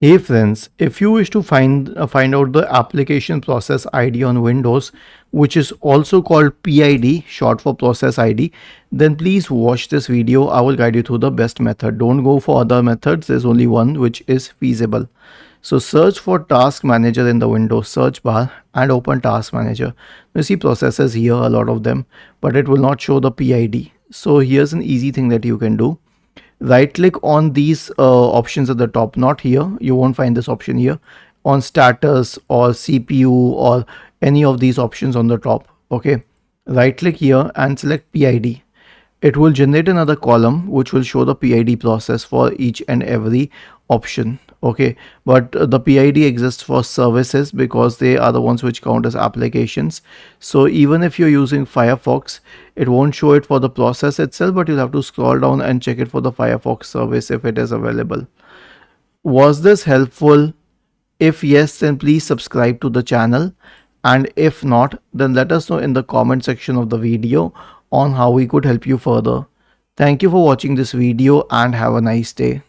Hey friends, if you wish to find out the application process ID on Windows, which is also called PID, short for process ID, then please watch this video. I will guide you through the best method. Don't go for other methods. There's only one which is feasible. So search for Task Manager in the Windows search bar and open Task Manager. You see processes here, a lot of them, but it will not show the PID. So here's an easy thing that you can do. Right click on these options at the top, not here, you won't find this option here, on status or CPU or any of these options on the top. Okay, right click here and select PID. It will generate another column which will show the PID process for each and every option. Okay, but the PID exists for services because they are the ones which count as applications. So even if you're using Firefox, it won't show it for the process itself, but you'll have to scroll down and check it for the Firefox service if it is available. Was this helpful? If yes, then please subscribe to the channel, and if not, then let us know in the comment section of the video on how we could help you further. Thank you for watching this video and have a nice day.